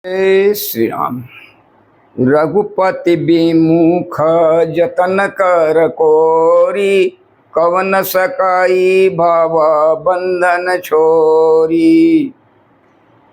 जय श्री राम। रघुपति विमुख जतन कर कोरी, कवन सकाई भव बंधन छोरी।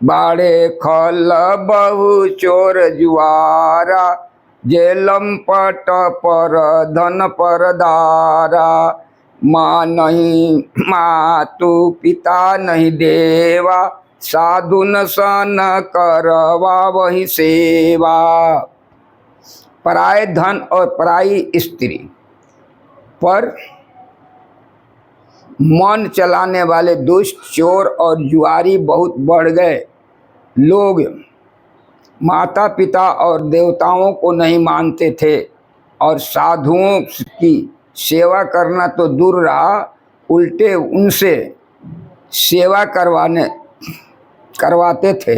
बाड़े खल बहु चोर जुआरा, जेलम पट पर धन पर दारा। माँ नहीं मातु पिता नहीं देवा, साधु न सन करवा वही सेवा। पराये धन और पराई स्त्री पर मन चलाने वाले दुष्ट चोर और जुआरी बहुत बढ़ गए। लोग माता पिता और देवताओं को नहीं मानते थे और साधुओं की सेवा करना तो दूर रहा, उल्टे उनसे सेवा करवाते थे।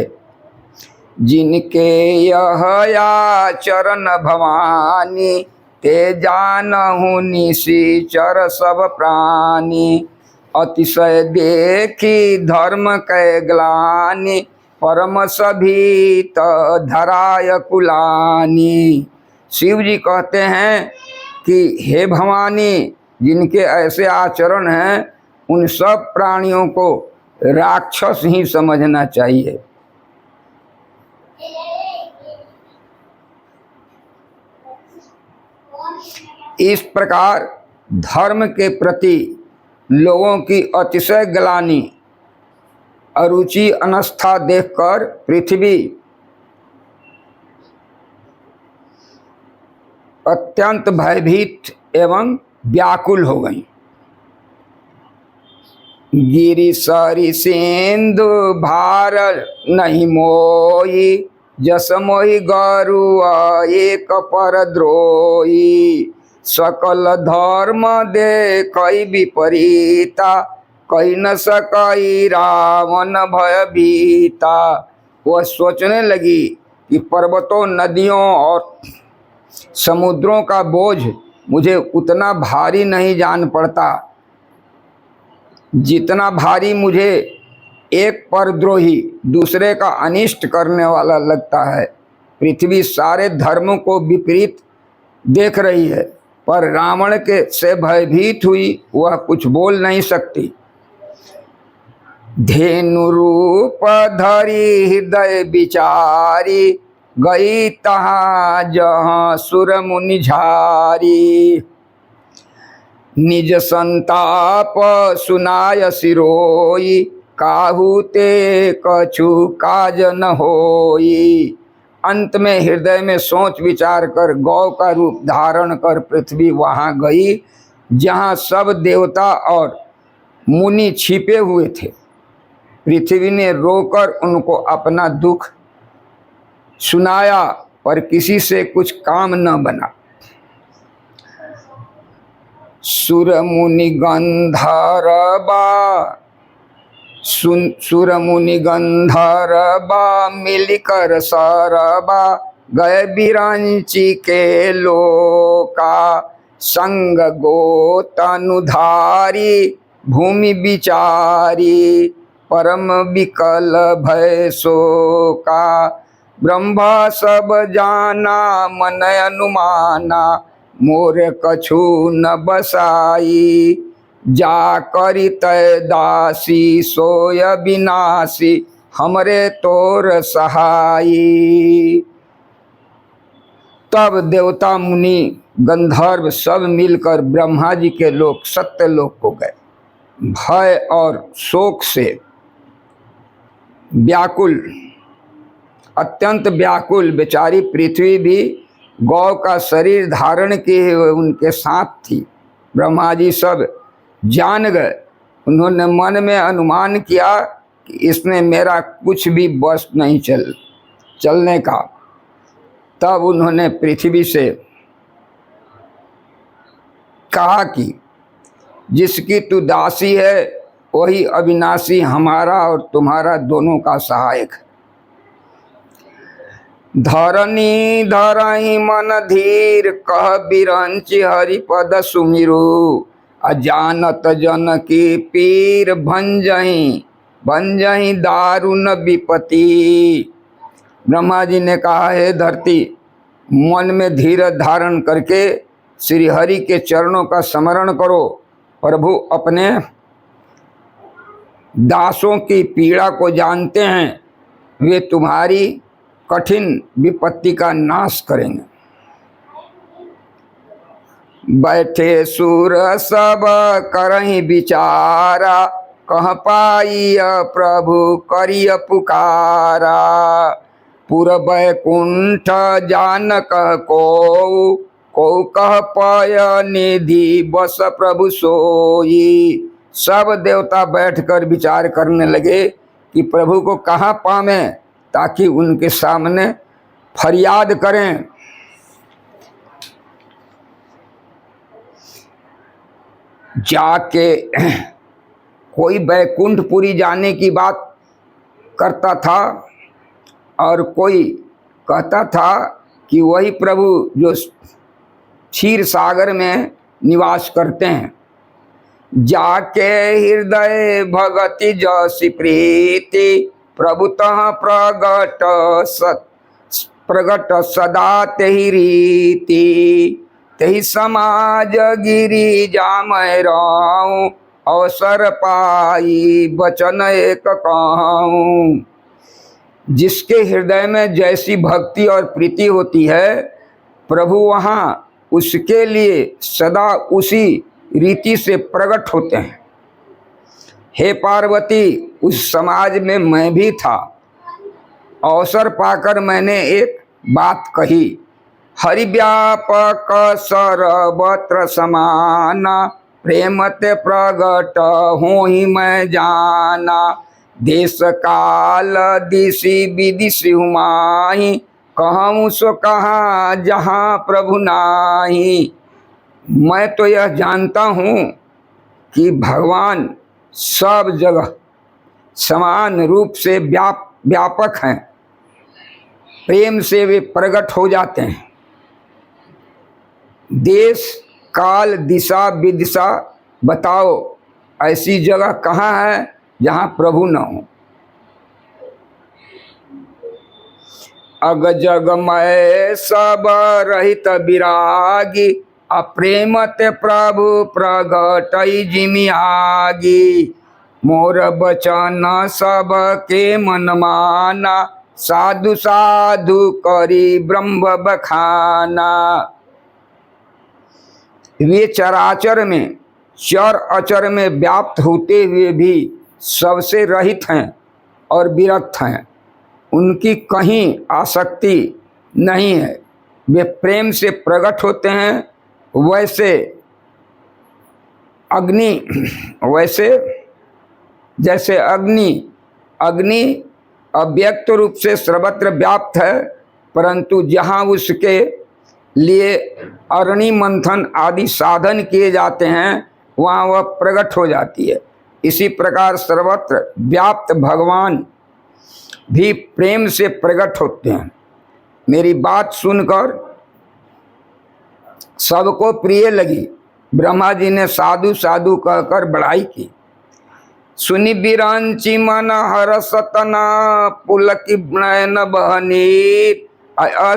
जिनके यह आचरण भवानी, ते जानहु निशिचर सब प्राणी। अतिशय देखी धर्म कै ग्लानि, परम सभीत धराय कुलानी। शिव जी कहते हैं कि हे भवानी, जिनके ऐसे आचरण हैं उन सब प्राणियों को राक्षस ही समझना चाहिए। इस प्रकार धर्म के प्रति लोगों की अतिशय ग्लानि, अरुचि, अनास्था देखकर पृथ्वी अत्यंत भयभीत एवं व्याकुल हो गई। गिरि सरि सिंधु भार नहीं मोही, जस मोहि गरु एक पर द्रोही। सकल धर्म देखई विपरीता, कही न सकई रावण भय भीता। वह सोचने लगी कि पर्वतों, नदियों और समुद्रों का बोझ मुझे उतना भारी नहीं जान पड़ता जितना भारी मुझे एक परद्रोही दूसरे का अनिष्ट करने वाला लगता है। पृथ्वी सारे धर्मों को विपरीत देख रही है, पर रावण के से भयभीत हुई, वह कुछ बोल नहीं सकती। धेनु रूप धरी हृदय विचारी, गई तहाँ जहाँ सुर मुनि झारी। निज संताप सुनाय सिरोई, काहू ते कछु काज न होई। अंत में हृदय में सोच विचार कर गौ का रूप धारण कर पृथ्वी वहां गई जहां सब देवता और मुनि छिपे हुए थे। पृथ्वी ने रोकर उनको अपना दुख सुनाया, पर किसी से कुछ काम न बना। सुर मुनि गंधर्वा मिलकर सरबा, गए बिरंची के लोका। संग गोतनुधारी भूमि विचारी, परम विकल भय शोका। ब्रह्मा सब जाना मन अनुमाना, मोर कछु न बसाई। जा करी तय दासी सोय विनाशी, हमरे तोर सहाई। तब देवता मुनि गंधर्व सब मिलकर ब्रह्मा जी के लोक सत्य लोक को गए। भय और शोक से व्याकुल, अत्यंत व्याकुल बेचारी पृथ्वी भी गौ का शरीर धारण किए हुए उनके साथ थी। ब्रह्मा जी सब जान गए। उन्होंने मन में अनुमान किया कि इसने मेरा कुछ भी बस नहीं चलने का। तब उन्होंने पृथ्वी से कहा कि जिसकी तू दासी है वही अविनाशी हमारा और तुम्हारा दोनों का सहायक है। धरनी धरही मन धीर, कह बिरंचि हरिपद सुमिरु। अजानत जन की पीर भंजही दारुण विपति। ब्रह्मा जी ने कहा, हे धरती, मन में धीरज धारण करके श्री हरि के चरणों का स्मरण करो। प्रभु अपने दासों की पीड़ा को जानते हैं, वे तुम्हारी कठिन विपत्ति का नाश करेंगे। बैठे सूर सब करहि विचारा, कह पाइय प्रभु करिय पुकारा। पुर बैकुंठ जान कह को कह पाय निधि बस प्रभु सोई। सब देवता बैठकर विचार करने लगे कि प्रभु को कहाँ पावें ताकि उनके सामने फरियाद करें। जाके कोई बैकुंठपुरी जाने की बात करता था और कोई कहता था कि वही प्रभु जो क्षीर सागर में निवास करते हैं। जाके हृदय भगति जसी प्रीति, प्रभुतः प्रगट सदा तेहि रीति। तेहि समाज गिरी जामय राऊं, अवसर पाई वचन एक कहूं। जिसके हृदय में जैसी भक्ति और प्रीति होती है, प्रभु वहाँ उसके लिए सदा उसी रीति से प्रकट होते हैं। हे पार्वती, उस समाज में मैं भी था। अवसर पाकर मैंने एक बात कही, हरि व्यापक सर्वत्र समाना, प्रेम ते प्रगट हूँ ही मैं जाना। देश काल दिशि विदिशि हुमाही, कहूँ सो कहाँ जहाँ प्रभु नाही। मैं तो यह जानता हूँ कि भगवान सब जगह समान रूप से व्यापक हैं, प्रेम से वे प्रकट हो जाते हैं। देश काल दिशा विदिशा बताओ, ऐसी जगह कहाँ है जहाँ प्रभु न हो। अग जग मैं सब रहित विरागी, अप्रेम ते प्रभु प्रगटई जिमि आगी। मोर बचन सब के मन माना, साधु साधु करी ब्रह्म बखाना। वे चराचर में चर अचर में व्याप्त होते हुए भी सबसे रहित हैं और विरक्त हैं। उनकी कहीं आसक्ति नहीं है। वे प्रेम से प्रकट होते हैं। वैसे जैसे अग्नि अव्यक्त रूप से सर्वत्र व्याप्त है, परंतु जहाँ उसके लिए अरणि मंथन आदि साधन किए जाते हैं वहाँ वह प्रकट हो जाती है। इसी प्रकार सर्वत्र व्याप्त भगवान भी प्रेम से प्रकट होते हैं। मेरी बात सुनकर सबको प्रिय लगी। ब्रह्मा जी ने साधु साधु कहकर बड़ाई की। सुनि बिरांची मन हरसतना, पुलकी नयन बहनीर।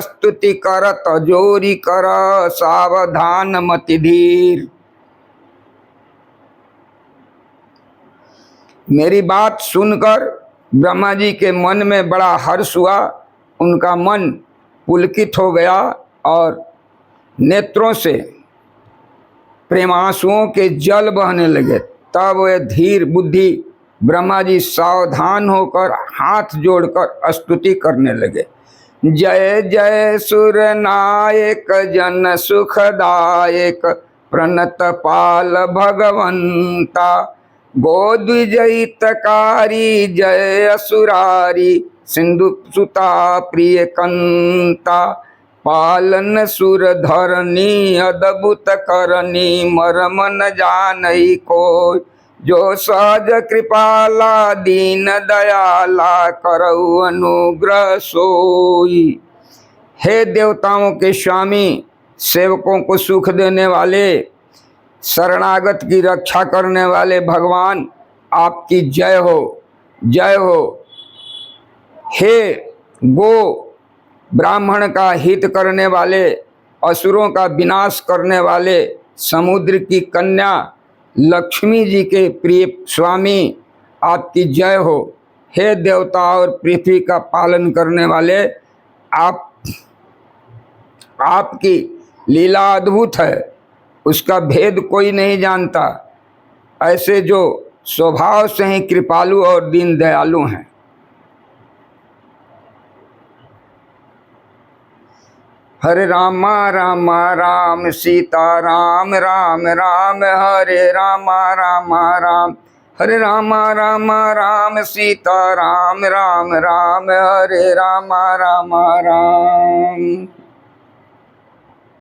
स्तुति करत जोरी कर, सावधान मति धीर। मेरी बात सुनकर ब्रह्मा जी के मन में बड़ा हर्ष हुआ। उनका मन पुलकित हो गया और नेत्रों से प्रेमांसुओं के जल बहने लगे। तब वे धीर बुद्धि ब्रह्मा जी सावधान होकर हाथ जोड़कर स्तुति करने लगे। जय जय सुर नायक जन सुखदायक, प्रणत पाल भगवंता। गोद्विजयितकारी जय असुरारी, सिंधु सुता प्रिय कंता। पालन सुर धरनी अद्भुत करनी, मरम न जानई कोई। जो सहज कृपाला दीन दयाला, करऊ अनुग्रह सोई। हे देवताओं के स्वामी, सेवकों को सुख देने वाले, शरणागत की रक्षा करने वाले भगवान, आपकी जय हो, जय हो। हे गो ब्राह्मण का हित करने वाले, असुरों का विनाश करने वाले समुद्र की कन्या लक्ष्मी जी के प्रिय स्वामी, आपकी जय हो। हे देवता और पृथ्वी का पालन करने वाले, आपकी लीला अद्भुत है, उसका भेद कोई नहीं जानता। ऐसे जो स्वभाव से ही कृपालु और दीन दयालु हैं। हरे रामा रामा राम सीता राम, राम राम हरे रामा रामा राम, हरे रामा रामा राम सीता राम, राम राम हरे रामा रामा राम।